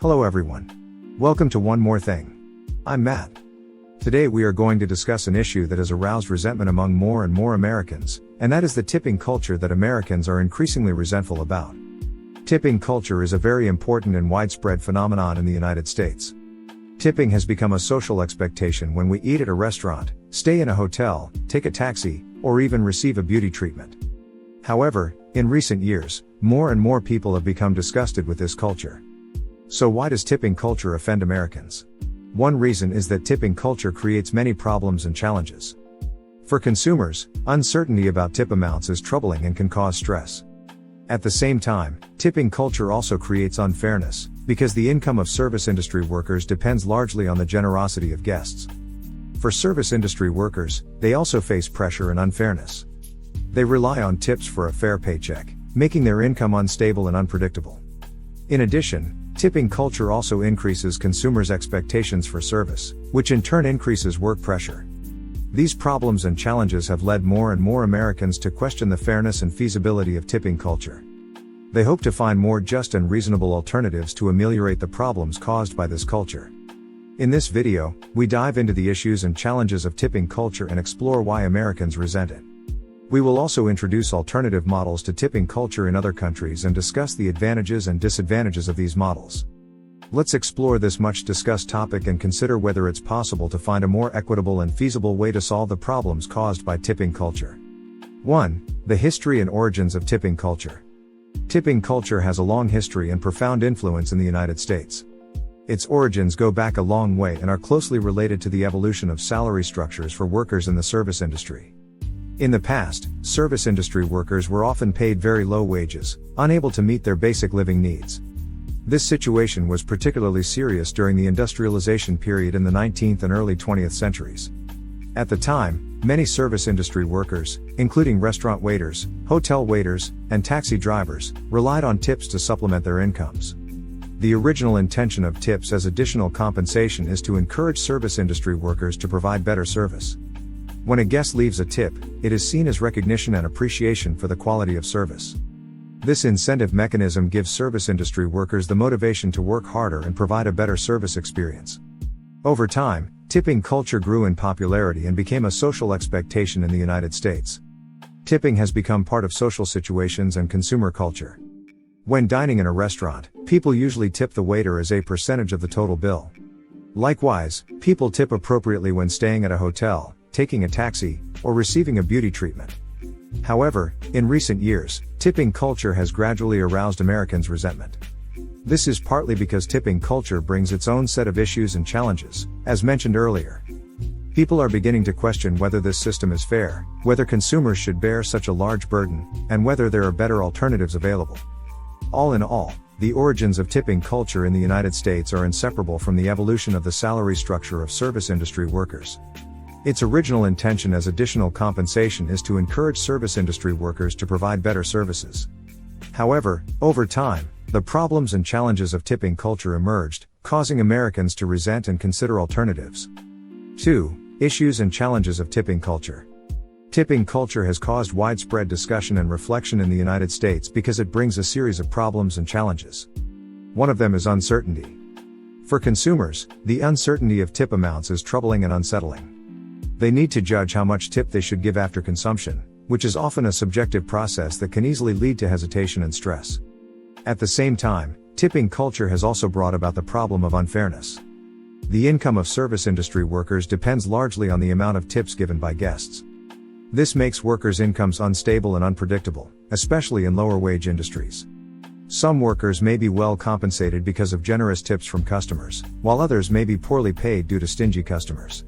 Hello everyone. Welcome to One More Thing. I'm Matt. Today we are going to discuss an issue that has aroused resentment among more and more Americans, and that is the tipping culture that Americans are increasingly resentful about. Tipping culture is a very important and widespread phenomenon in the United States. Tipping has become a social expectation when we eat at a restaurant, stay in a hotel, take a taxi, or even receive a beauty treatment. However, in recent years, more and more people have become disgusted with this culture. So why does tipping culture offend Americans? One reason is that tipping culture creates many problems and challenges. For consumers, uncertainty about tip amounts is troubling and can cause stress. At the same time, tipping culture also creates unfairness, because the income of service industry workers depends largely on the generosity of guests. For service industry workers, they also face pressure and unfairness. They rely on tips for a fair paycheck, making their income unstable and unpredictable. In addition, tipping culture also increases consumers' expectations for service, which in turn increases work pressure. These problems and challenges have led more and more Americans to question the fairness and feasibility of tipping culture. They hope to find more just and reasonable alternatives to ameliorate the problems caused by this culture. In this video, we dive into the issues and challenges of tipping culture and explore why Americans resent it. We will also introduce alternative models to tipping culture in other countries and discuss the advantages and disadvantages of these models. Let's explore this much discussed topic and consider whether it's possible to find a more equitable and feasible way to solve the problems caused by tipping culture. 1. The history and origins of tipping culture. Tipping culture has a long history and profound influence in the United States. Its origins go back a long way and are closely related to the evolution of salary structures for workers in the service industry. In the past, service industry workers were often paid very low wages, unable to meet their basic living needs. This situation was particularly serious during the industrialization period in the 19th and early 20th centuries. At the time, many service industry workers, including restaurant waiters, hotel waiters, and taxi drivers, relied on tips to supplement their incomes. The original intention of tips as additional compensation is to encourage service industry workers to provide better service. When a guest leaves a tip, it is seen as recognition and appreciation for the quality of service. This incentive mechanism gives service industry workers the motivation to work harder and provide a better service experience. Over time, tipping culture grew in popularity and became a social expectation in the United States. Tipping has become part of social situations and consumer culture. When dining in a restaurant, people usually tip the waiter as a percentage of the total bill. Likewise, people tip appropriately when staying at a hotel, taking a taxi, or receiving a beauty treatment. However, in recent years, tipping culture has gradually aroused Americans' resentment. This is partly because tipping culture brings its own set of issues and challenges, as mentioned earlier. People are beginning to question whether this system is fair, whether consumers should bear such a large burden, and whether there are better alternatives available. All in all, the origins of tipping culture in the United States are inseparable from the evolution of the salary structure of service industry workers. Its original intention as additional compensation is to encourage service industry workers to provide better services. However, over time, the problems and challenges of tipping culture emerged, causing Americans to resent and consider alternatives. 2. Issues and challenges of tipping culture. Tipping culture has caused widespread discussion and reflection in the United States because it brings a series of problems and challenges. One of them is uncertainty. For consumers, the uncertainty of tip amounts is troubling and unsettling. They need to judge how much tip they should give after consumption, which is often a subjective process that can easily lead to hesitation and stress. At the same time, tipping culture has also brought about the problem of unfairness. The income of service industry workers depends largely on the amount of tips given by guests. This makes workers' incomes unstable and unpredictable, especially in lower wage industries. Some workers may be well compensated because of generous tips from customers, while others may be poorly paid due to stingy customers.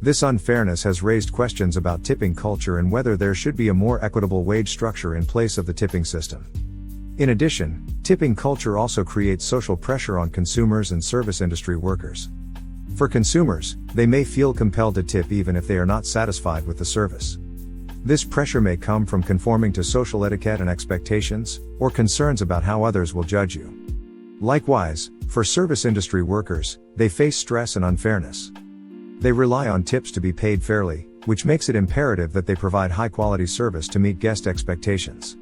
This unfairness has raised questions about tipping culture and whether there should be a more equitable wage structure in place of the tipping system. In addition, tipping culture also creates social pressure on consumers and service industry workers. For consumers, they may feel compelled to tip even if they are not satisfied with the service. This pressure may come from conforming to social etiquette and expectations, or concerns about how others will judge you. Likewise, for service industry workers, they face stress and unfairness. They rely on tips to be paid fairly, which makes it imperative that they provide high-quality service to meet guest expectations.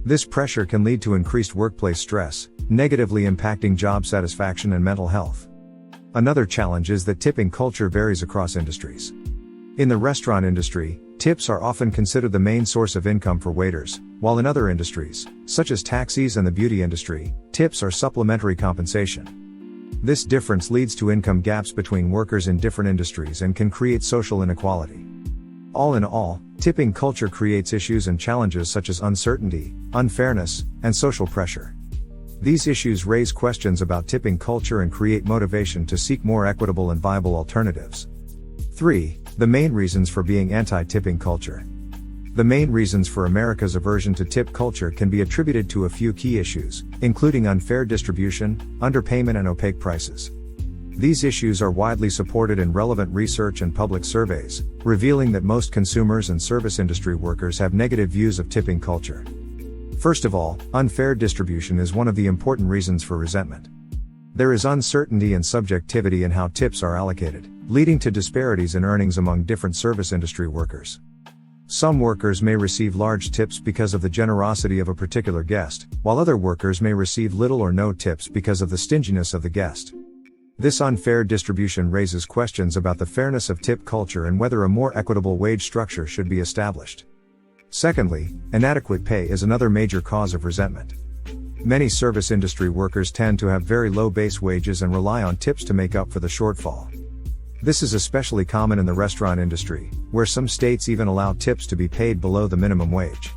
This pressure can lead to increased workplace stress, negatively impacting job satisfaction and mental health. Another challenge is that tipping culture varies across industries. In the restaurant industry, tips are often considered the main source of income for waiters, while in other industries, such as taxis and the beauty industry, tips are supplementary compensation. This difference leads to income gaps between workers in different industries and can create social inequality. All in all, tipping culture creates issues and challenges such as uncertainty, unfairness, and social pressure. These issues raise questions about tipping culture and create motivation to seek more equitable and viable alternatives. 3. The main reasons for being anti-tipping culture. The main reasons for America's aversion to tip culture can be attributed to a few key issues, including unfair distribution, underpayment, and opaque prices. These issues are widely supported in relevant research and public surveys, revealing that most consumers and service industry workers have negative views of tipping culture. First of all, unfair distribution is one of the important reasons for resentment. There is uncertainty and subjectivity in how tips are allocated, leading to disparities in earnings among different service industry workers. Some workers may receive large tips because of the generosity of a particular guest, while other workers may receive little or no tips because of the stinginess of the guest. This unfair distribution raises questions about the fairness of tip culture and whether a more equitable wage structure should be established. Secondly, inadequate pay is another major cause of resentment. Many service industry workers tend to have very low base wages and rely on tips to make up for the shortfall. This is especially common in the restaurant industry, where some states even allow tips to be paid below the minimum wage.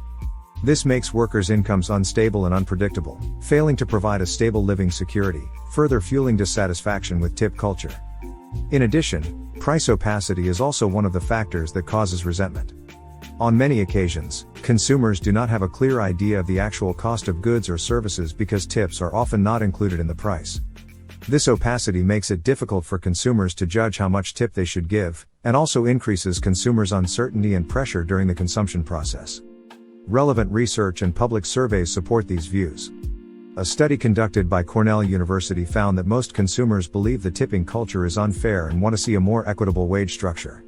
This makes workers' incomes unstable and unpredictable, failing to provide a stable living security, further fueling dissatisfaction with tip culture. In addition, price opacity is also one of the factors that causes resentment. On many occasions, consumers do not have a clear idea of the actual cost of goods or services because tips are often not included in the price. This opacity makes it difficult for consumers to judge how much tip they should give, and also increases consumers' uncertainty and pressure during the consumption process. Relevant research and public surveys support these views. A study conducted by Cornell University found that most consumers believe the tipping culture is unfair and want to see a more equitable wage structure.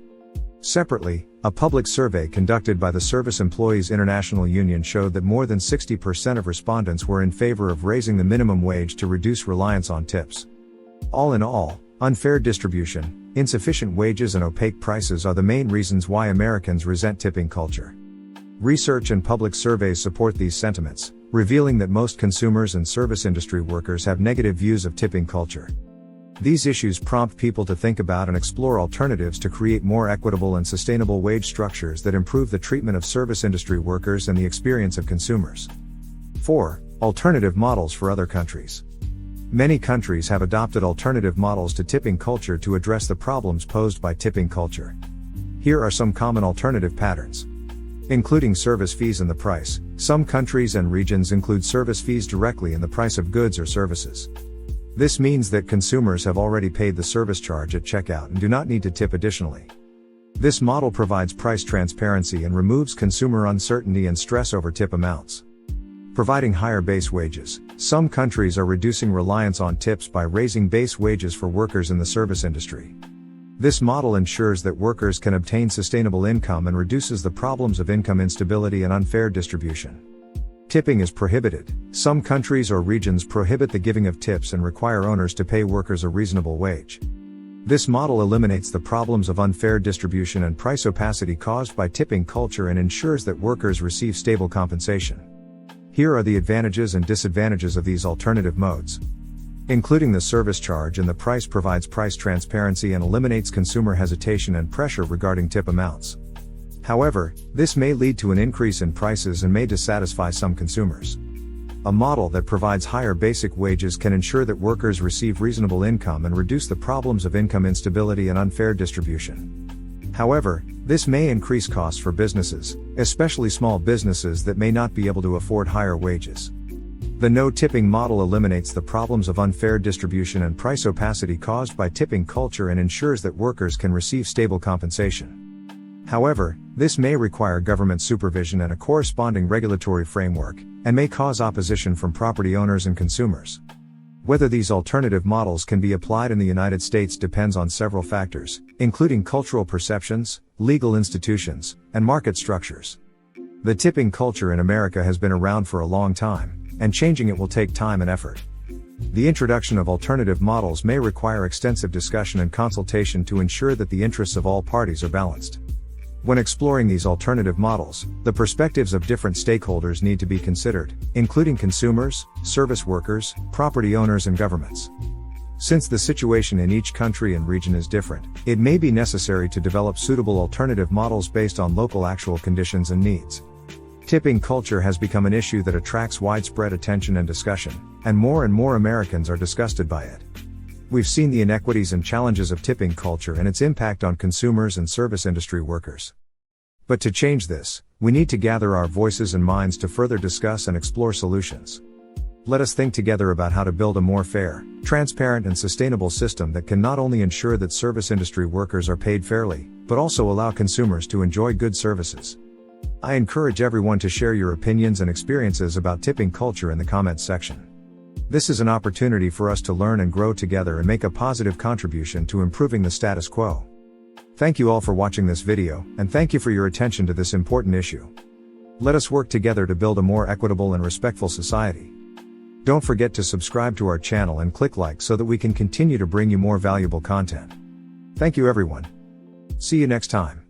Separately, a public survey conducted by the Service Employees International Union showed that more than 60% of respondents were in favor of raising the minimum wage to reduce reliance on tips. All in all, unfair distribution, insufficient wages, and opaque prices are the main reasons why Americans resent tipping culture. Research and public surveys support these sentiments, revealing that most consumers and service industry workers have negative views of tipping culture. These issues prompt people to think about and explore alternatives to create more equitable and sustainable wage structures that improve the treatment of service industry workers and the experience of consumers. 4. Alternative models for other countries. Many countries have adopted alternative models to tipping culture to address the problems posed by tipping culture. Here are some common alternative patterns. Including service fees in the price, some countries and regions include service fees directly in the price of goods or services. This means that consumers have already paid the service charge at checkout and do not need to tip additionally. This model provides price transparency and removes consumer uncertainty and stress over tip amounts. Providing higher base wages, some countries are reducing reliance on tips by raising base wages for workers in the service industry. This model ensures that workers can obtain sustainable income and reduces the problems of income instability and unfair distribution. Tipping is prohibited. Some countries or regions prohibit the giving of tips and require owners to pay workers a reasonable wage. This model eliminates the problems of unfair distribution and price opacity caused by tipping culture and ensures that workers receive stable compensation. Here are the advantages and disadvantages of these alternative modes. Including the service charge in the price provides price transparency and eliminates consumer hesitation and pressure regarding tip amounts. However, this may lead to an increase in prices and may dissatisfy some consumers. A model that provides higher basic wages can ensure that workers receive reasonable income and reduce the problems of income instability and unfair distribution. However, this may increase costs for businesses, especially small businesses that may not be able to afford higher wages. The no-tipping model eliminates the problems of unfair distribution and price opacity caused by tipping culture and ensures that workers can receive stable compensation. However, this may require government supervision and a corresponding regulatory framework, and may cause opposition from property owners and consumers. Whether these alternative models can be applied in the United States depends on several factors, including cultural perceptions, legal institutions, and market structures. The tipping culture in America has been around for a long time, and changing it will take time and effort. The introduction of alternative models may require extensive discussion and consultation to ensure that the interests of all parties are balanced. When exploring these alternative models, the perspectives of different stakeholders need to be considered, including consumers, service workers, property owners, and governments. Since the situation in each country and region is different, it may be necessary to develop suitable alternative models based on local actual conditions and needs. Tipping culture has become an issue that attracts widespread attention and discussion, and more Americans are disgusted by it. We've seen the inequities and challenges of tipping culture and its impact on consumers and service industry workers. But to change this, we need to gather our voices and minds to further discuss and explore solutions. Let us think together about how to build a more fair, transparent, and sustainable system that can not only ensure that service industry workers are paid fairly, but also allow consumers to enjoy good services. I encourage everyone to share your opinions and experiences about tipping culture in the comments section. This is an opportunity for us to learn and grow together and make a positive contribution to improving the status quo. Thank you all for watching this video, and thank you for your attention to this important issue. Let us work together to build a more equitable and respectful society. Don't forget to subscribe to our channel and click like so that we can continue to bring you more valuable content. Thank you everyone. See you next time.